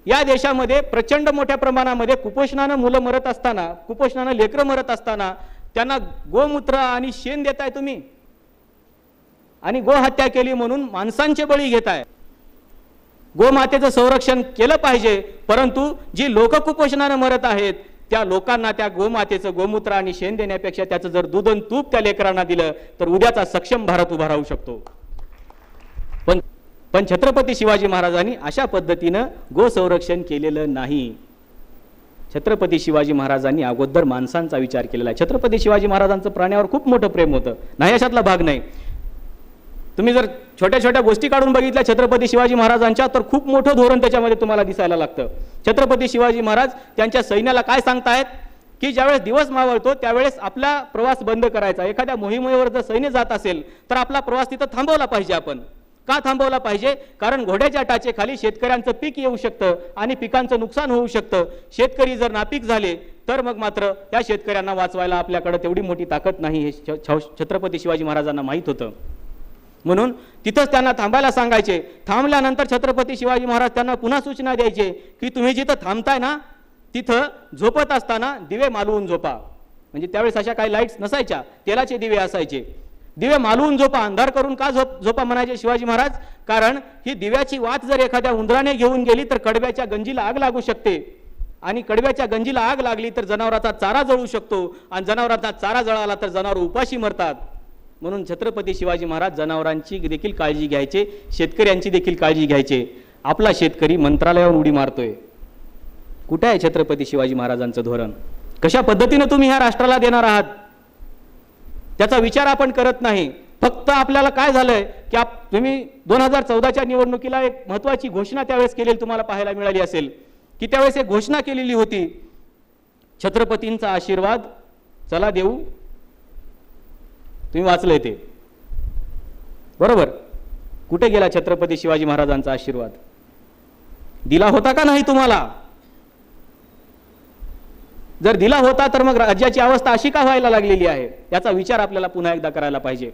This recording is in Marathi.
या देशामध्ये प्रचंड मोठ्या प्रमाणामध्ये कुपोषणानं मुलं मरत असताना, कुपोषणानं लेकरं मरत असताना त्यांना गोमूत्र आणि शेण देताय तुम्ही, आणि गोहत्या केली म्हणून माणसांचे बळी घेताय. गोमातेचं संरक्षण केलं पाहिजे, परंतु जी लोक कुपोषणानं मरत आहेत त्या लोकांना त्या गोमातेचं गोमूत्र आणि शेण देण्यापेक्षा त्याचं जर दूध आणि तूप त्या लेकरांना दिलं तर उद्याचा सक्षम भारत उभा राहू शकतो. पण छत्रपती शिवाजी महाराजांनी अशा पद्धतीनं गो संरक्षण केलेलं नाही. छत्रपती शिवाजी महाराजांनी अगोदर माणसांचा विचार केलेला आहे. छत्रपती शिवाजी महाराजांचं प्राण्यावर खूप मोठं प्रेम होतं, नाही अशातला भाग नाही. तुम्ही जर छोट्या छोट्या गोष्टी काढून बघितल्या छत्रपती शिवाजी महाराजांच्या तर खूप मोठं धोरण त्याच्यामध्ये तुम्हाला दिसायला लागतं. छत्रपती शिवाजी महाराज त्यांच्या सैन्याला काय सांगतायत की ज्यावेळेस दिवस मावळतो त्यावेळेस आपला प्रवास बंद करायचा. एखाद्या मोहिमेवर जर सैन्य जात असेल तर आपला प्रवास तिथं थांबवला पाहिजे. आपण का थांबवला पाहिजे? कारण घोड्याच्या टाचेखाली शेतकऱ्यांचं पीक येऊ शकतं आणि पिकांचं नुकसान होऊ शकतं. शेतकरी जर नापीक झाले तर मग मात्र त्या शेतकऱ्यांना वाचवायला आपल्याकडे तेवढी मोठी ताकद नाही, हे छत्रपती शिवाजी महाराजांना माहीत होतं. म्हणून तिथंच त्यांना थांबायला सांगायचे. थांबल्यानंतर छत्रपती शिवाजी महाराज त्यांना पुन्हा सूचना द्यायचे की तुम्ही जिथं थांबताय ना तिथं झोपत असताना दिवे मालवून झोपा. म्हणजे त्यावेळेस अशा काही लाईट्स नसायच्या, तेलाचे दिवे असायचे. दिवे मालवून झोपा. अंधार करून का झोपा म्हणायचे शिवाजी महाराज? कारण ही दिव्याची वात जर एखाद्या उंदराने घेऊन गेली तर कडब्याच्या गंजीला आग लागू शकते, आणि कडब्याच्या गंजीला आग लागली तर जनावराचा चारा जळू शकतो, आणि जनावराचा चारा जळाला तर जनावर उपाशी मरतात. म्हणून छत्रपती शिवाजी महाराज जनावरांची देखील काळजी घ्यायचे, शेतकऱ्यांची देखील काळजी घ्यायचे. आपला शेतकरी मंत्रालयावर उडी मारतोय. कुठे आहे छत्रपती शिवाजी महाराजांचं धोरण? कशा पद्धतीने तुम्ही ह्या राष्ट्राला देणार आहात त्याचा विचार आपण करत नाही. फक्त आपल्याला काय झालंय की तुम्ही 2014च्या निवडणुकीला एक महत्त्वाची घोषणा त्यावेळेस केलेली तुम्हाला पाहायला मिळाली असेल की त्यावेळेस एक घोषणा केलेली होती, छत्रपतींचा आशीर्वाद चला देऊ. तुम्ही वाचलंय ते बरोबर. कुठे गेला छत्रपती शिवाजी महाराजांचा आशीर्वाद? दिला होता का नाही तुम्हाला? जर दिला होता तर मग राज्याची अवस्था अशी का व्हायला लागलेली आहे याचा विचार आपल्याला पुन्हा एकदा करायला पाहिजे.